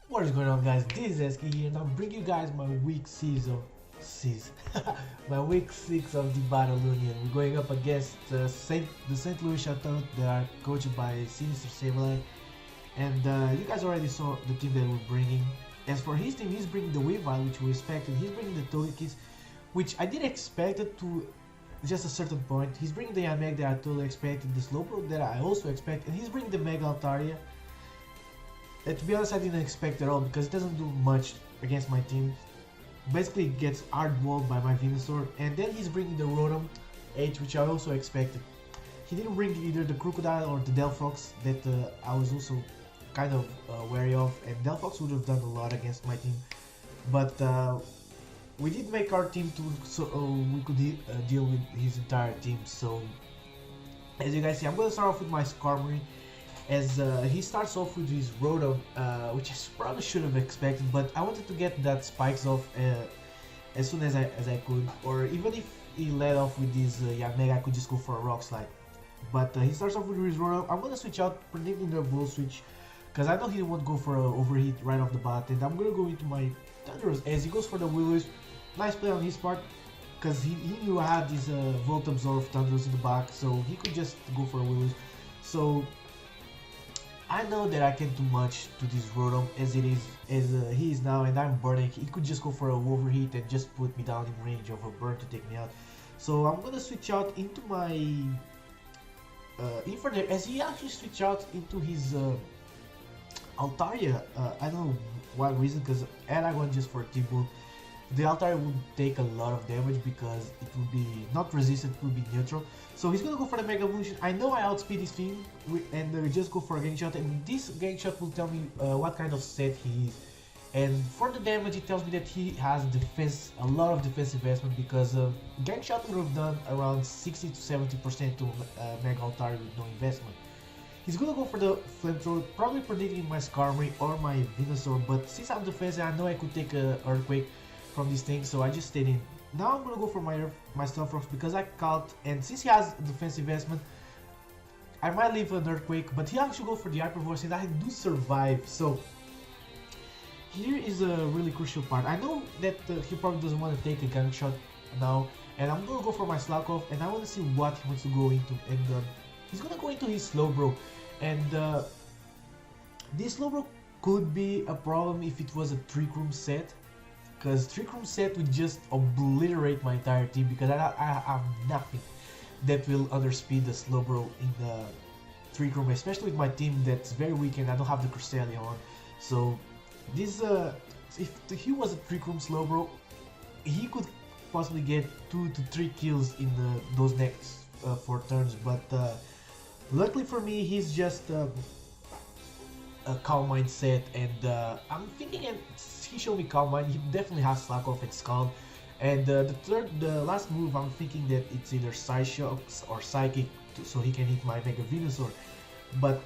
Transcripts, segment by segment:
What is going on, guys? This is Eski here, and I'll bring you guys my week 6 of my week 6 of the Battle Union. We're going up against the St. Louis Chatots that are coached by Sinister Sableye, and you guys already saw the team that we're bringing. As for his team, he's bringing the Weavile, which we expected. He's bringing the Togekiss, which I did expect it to just a certain point. He's bringing the Yameg that I totally expected, the Slowpoke that I also expect, and he's bringing the Mega Altaria. To be honest, I didn't expect at all because it doesn't do much against my team. Basically, it gets hardwalled by my Venusaur, and then he's bringing the Rotom H, which I also expected. He didn't bring either the Crocodile or the Delphox that I was also kind of wary of, and Delphox would have done a lot against my team. But we did make our team so we could deal with his entire team. So as you guys see, I'm going to start off with my Skarmory. As he starts off with his Rotom, which I probably should have expected, but I wanted to get that spikes off as soon as I could, or even if he led off with this Yamega, I could just go for a Rock Slide. But he starts off with his Rotom. I'm gonna switch out, predicting the Bull Switch, because I know he won't go for an Overheat right off the bat, and I'm gonna go into my Thundurus as he goes for the Will-O-Wisp. Nice play on his part, because he knew I had this Volt Absorb Thundurus in the back, so he could just go for a Will-O-Wisp. So I know that I can't do much to this Rotom as he is now, and I'm burning. He could just go for a overheat and just put me down in range of a burn to take me out. So I'm gonna switch out into my Infernape as he actually switch out into his Altaria. I don't know what reason, because Aragon just for a T-Bolt. The Altaria would take a lot of damage because it would be not resistant, it would be neutral. So he's gonna go for the Mega Evolution. I know I outspeed his thing and just go for a Gang Shot, and this Gang Shot will tell me what kind of set he is. And for the damage, it tells me that he has a lot of defense investment, because Gang Shot would have done around 60 to 70% to Mega Altaria with no investment. He's gonna go for the Flamethrower, probably predicting my Skarmory or my Venusaur, but since I'm defensive, I know I could take a Earthquake from this thing, so I just stayed in. Now I'm gonna go for my Stealth Rocks because I caught, and since he has defense investment, I might leave an Earthquake, but he actually go for the Hyper Voice, and I do survive. So here is a really crucial part. I know that he probably doesn't want to take a Gang Shot now, and I'm gonna go for my Slakoth, and I want to see what he wants to go into. And he's gonna go into his Slowbro, and this Slowbro could be a problem if it was a Trick Room set, because Trick Room set would just obliterate my entire team, because I have nothing that will underspeed the Slowbro in the Trick Room, especially with my team that's very weak and I don't have the Cresselia on. So this if he was a Trick Room Slowbro, he could possibly get 2 to 3 kills in those next 4 turns, but luckily for me, he's just a Calm Mind set, and I'm thinking, and he showed me Calm Mind, he definitely has Slakoth and Scald. And the last move, I'm thinking that it's either Side Shocks or Psychic, so he can hit my Mega Venusaur. But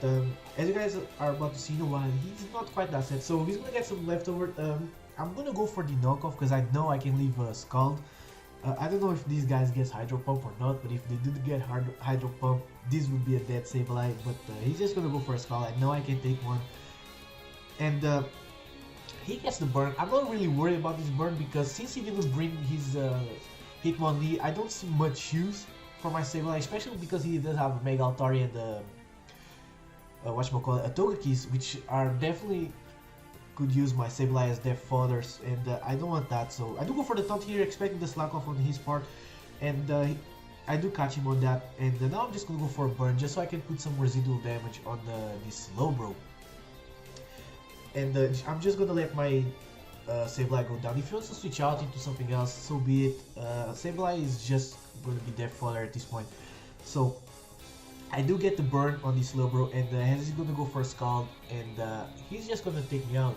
as you guys are about to see in a while, he's not quite that set, so he's gonna get some leftover. I'm gonna go for the knockoff because I know I can leave a Scald. I don't know if these guys get Hydro Pump or not, but if they do get Hydro Pump, this would be a dead Sableye. But he's just gonna go for a Scald. I know I can take one, and he gets the burn. I'm not really worried about this burn because since he didn't bring his Hitmonlee, I don't see much use for my Sableye, especially because he does have a Mega Altaria and whatchamacallit, a Togekiss, which are definitely could use my Sableye as their fathers, and I don't want that. So I do go for the taunt here, expecting the Slakoff on his part, and I do catch him on that. And now I'm just gonna go for a burn just so I can put some residual damage on this Slowbro. And I'm just gonna let my Sableye go down. If he wants to switch out into something else, so be it. Sableye is just gonna be their fodder at this point. So I do get the burn on this Slowbro, and he's gonna go for a Scald, and he's just gonna take me out.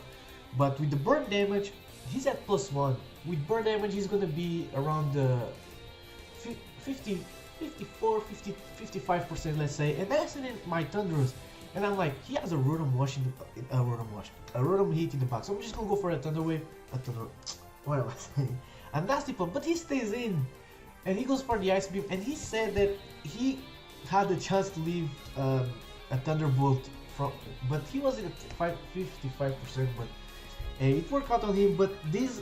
But with the burn damage, he's at +1. With burn damage, he's gonna be around 50, 54, 50, 55%, let's say. And that's in my Thundurus. And I'm like, he has a Rotom Wash a Rotom Heat in the back. So I'm just gonna go for a Thunder Wave, what am I saying? A Nasty Pump, but he stays in. And he goes for the Ice Beam, and he said that he had the chance to leave a Thunderbolt from, but he was at 55%, but it worked out on him, but this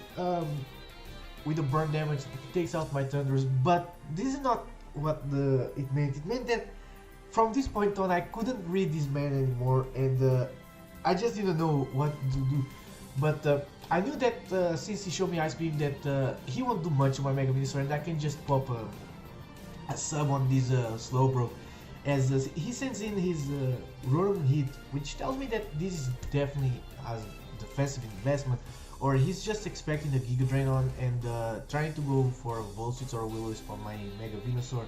with the burn damage it takes out my thunders. But this is not what it meant. It meant that from this point on I couldn't read this man anymore, and I just didn't know what to do. But I knew that since he showed me Ice Beam that he won't do much to my Mega Venusaur, and I can just pop a sub on this Slowbro. As he sends in his Rotom Hit, which tells me that this is definitely has defensive investment, or he's just expecting the Giga Drain on and trying to go for a Volswitch or a Will-O-Wisp on my Mega Venusaur.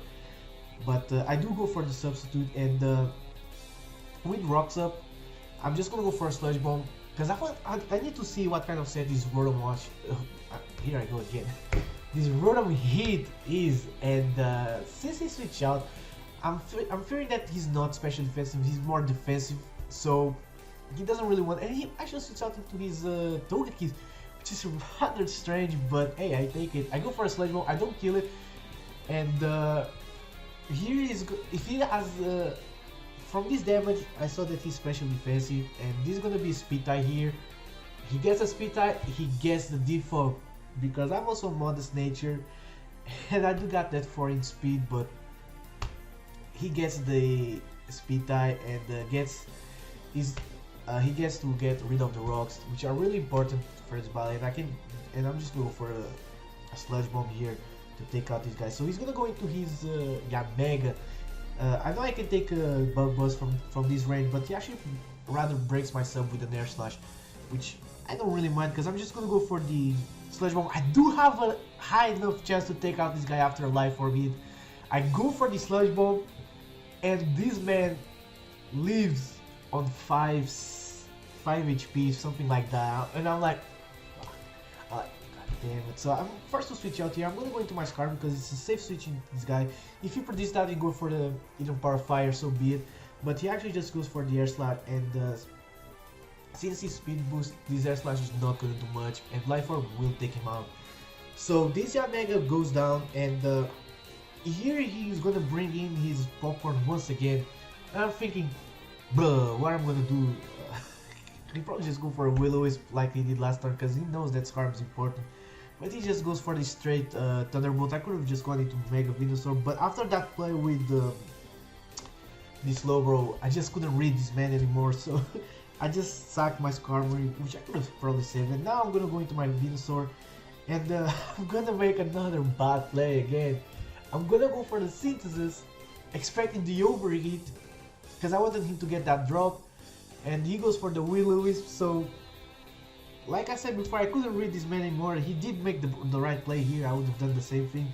But I do go for the substitute, and with Rocks up, I'm just gonna go for a Sludge Bomb because I need to see what kind of set this Rotom Watch. Here I go again. This Rotom Hit is, and since he switched out, I'm fearing that he's not special defensive. He's more defensive, so he doesn't really want. And he actually switched out into his Togekiss, which is rather strange. But hey, I take it. I go for a Sludge Bomb. I don't kill it, and here is if he has. From this damage, I saw that he's special defensive, and this is gonna be Speed Tie here. He gets a Speed Tie, he gets the default, because I'm also modest nature, and I do got that 4-inch speed, but he gets the Speed Tie and he gets to get rid of the rocks, which are really important for his body, and I'm just going for a Sludge Bomb here to take out this guy. So he's gonna go into his Mega. I know I can take a Bug Buzz from this range, but he actually rather breaks my sub with an Air Slash, which I don't really mind because I'm just gonna go for the Sludge Bomb. I do have a high enough chance to take out this guy after a Life Orb hit. I go for the Sludge Bomb, and this man lives on 5 HP, something like that, and I'm like, God damn it. So I'm forced to switch out here. I'm gonna go into my Scar because it's a safe switching this guy. If he predicts that, he go for the Eden Power Fire, so be it. But he actually just goes for the Air Slash, and since he's Speed Boost, this Air Slash is not gonna do much, and Life Orb will take him out. So this Mega goes down, and here he's gonna bring in his Popcorn once again. And I'm thinking, bruh, what I'm gonna do? He probably just go for a Will-O-Wisp like he did last time because he knows that Scarf is important. But he just goes for the straight Thunderbolt. I could have just gone into Mega Venusaur, but after that play with this Slowbro, I just couldn't read this man anymore, so I just sacked my Skarmory, which I could have probably saved. And now I'm gonna go into my Venusaur, and I'm gonna make another bad play again. I'm gonna go for the Synthesis, expecting the Overheat, because I wanted him to get that drop, and he goes for the Will-O-Wisp. So like I said before, I couldn't read this man anymore. He did make the right play here. I would have done the same thing,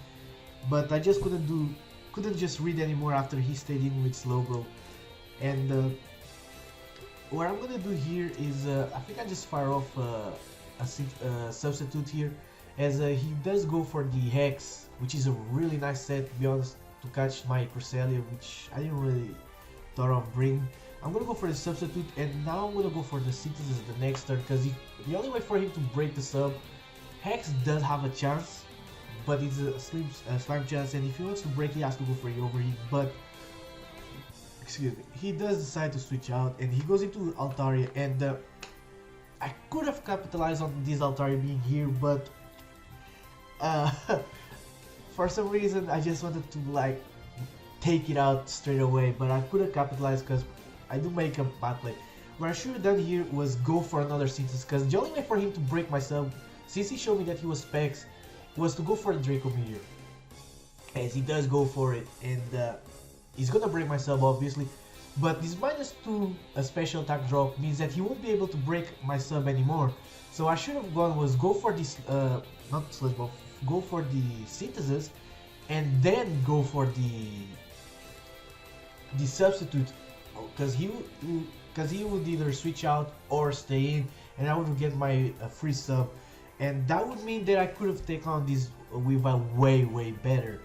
but I just couldn't just read anymore after he stayed in with Slowbro. And what I'm gonna do here is I think I just fire off a substitute here, as he does go for the Hex, which is a really nice set, to be honest, to catch my Cresselia, which I didn't really thought of bringing. I'm gonna go for the substitute, and now I'm gonna go for the Synthesis the next turn, because the only way for him to break the sub, Hex does have a chance, but it's a slim chance, and if he wants to break, he has to go for the Overheat. But excuse me, he does decide to switch out, and he goes into Altaria, and I could have capitalized on this Altaria being here, but for some reason I just wanted to like take it out straight away, but I could have capitalized because I do make a bad play. What I should have done here was go for another Synthesis, because the only way for him to break my sub, since he showed me that he was Specs, was to go for a Draco Meteor. As he does go for it, and he's gonna break my sub obviously, but this -2 special attack drop means that he won't be able to break my sub anymore. So I should have gone was go for this, not Sludge Bomb, go for the Synthesis, and then go for the substitute, because he would either switch out or stay in, and I would get my free sub, and that would mean that I could have taken on this Weavile way better.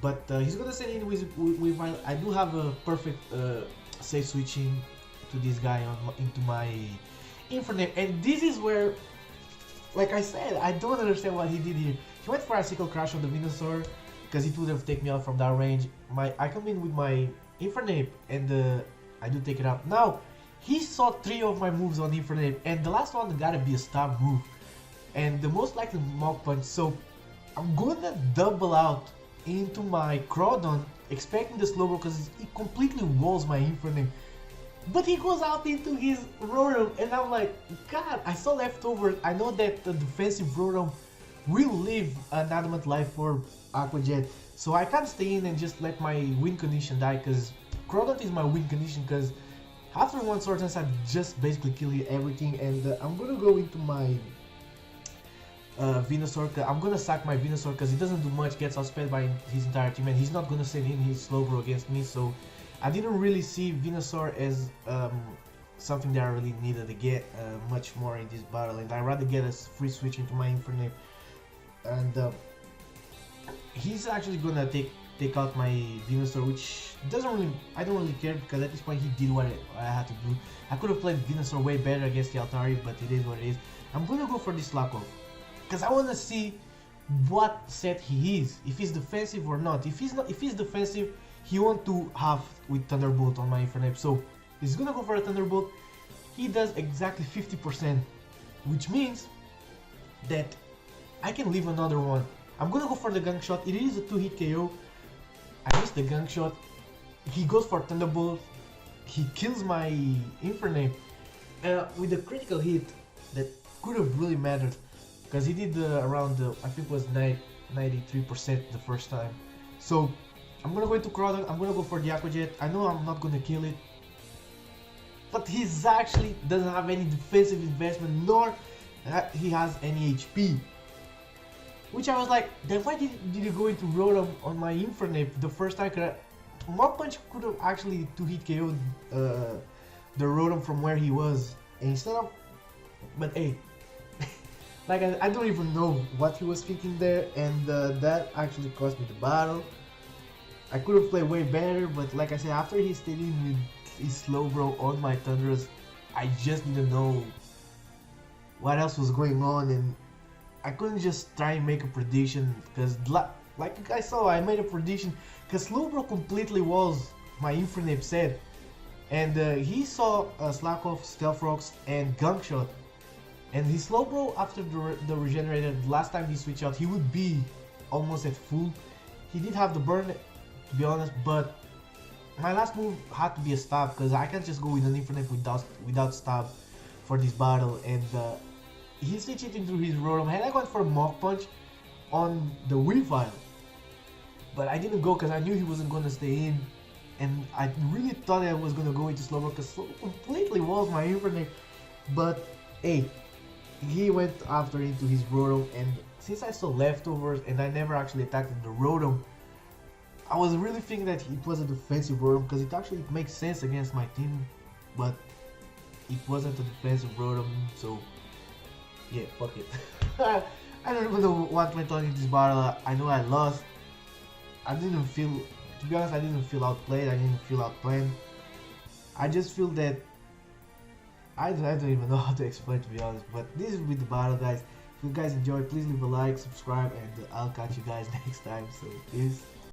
But he's gonna send in with Weavile. I do have a perfect safe switching to this guy into my Infernape, and this is where, like I said, I don't understand what he did here. He went for a Icicle Crash on the Venusaur, because it would have taken me out from that range. I come in with my Infernape, and I do take it out. Now, He saw 3 of my moves on Infernape, and the last one gotta be a stab move. And the most likely Mach Punch, so I'm gonna double out into my Crawdon, expecting the Slowbro because it completely walls my Infernape. But he goes out into his Rotom, and I'm like, God, I saw leftovers. I know that the defensive Rotom will leave an Adamant Life for Aqua Jet, so I can't stay in and just let my win condition die, because Crawdon is my win condition, because after one Sword Dance I just basically kill everything, and I'm gonna go into my Venusaur. I'm gonna sack my Venusaur because he doesn't do much, gets outsped by his entire team, and he's not gonna send in his Slowbro against me, so I didn't really see Venusaur as something that I really needed to get much more in this battle, and I'd rather get a free switch into my Infernape. And he's actually gonna take out my Venusaur, which I don't really care, because at this point he did what I had to do. I could have played Venusaur way better against the Altari, but it is what it is. I'm gonna go for this Slakoth, because I wanna see what set he is, if he's defensive or not. If he's defensive, he wants to have with Thunderbolt on my Infernape, so he's gonna go for a Thunderbolt. He does exactly 50%, which means that I can leave another one. I'm gonna go for the Gunk Shot. It is a 2-hit KO. I missed the Gunk Shot. He goes for Thunderbolt. He kills my Infernape with a critical hit that could have really mattered, because he did around I think it was 93% the first time. So I'm gonna go into Crawdon. I'm gonna go for the Aqua Jet. I know I'm not gonna kill it, but he's actually doesn't have any defensive investment, nor he has any HP. Which I was like, then why did you go into Rotom on my Infernape the first time? Mach Punch could have actually 2-hit KO'd the Rotom from where he was, and instead of, but hey, like I don't even know what he was thinking there, and that actually cost me the battle. I could have played way better, but like I said, after he stayed in with his Slowbro on my Thundurus, I just didn't know what else was going on, and I couldn't just try and make a prediction, because like you guys saw, I made a prediction because Slowbro completely was my Infernape set, and he saw Slakoth, Stealth Rocks, and Gunk Shot, and his Slowbro after the regenerated, last time he switched out, he would be almost at full. He did have the burn, to be honest, but my last move had to be a stab, because I can't just go with an Infernape without stab for this battle, and he switched it into his Rotom. Had I gone for a Mach Punch on the Weavile, but I didn't go because I knew he wasn't going to stay in, and I really thought I was going to go into Slowbro because Slowbro completely walls my Infernape, but hey, he went after into his Rotom, and since I saw leftovers and I never actually attacked the Rotom, I was really thinking that it was a defensive Rotom, because it actually makes sense against my team, but it wasn't a defensive Rotom, so yeah, fuck it. I don't even know what went on in this battle. I know I lost. I didn't feel, to be honest, I didn't feel outplayed. I didn't feel outplanned. I just feel that I don't even know how to explain, to be honest. But this is with the battle, guys. If you guys enjoyed, please leave a like, subscribe, and I'll catch you guys next time. So peace.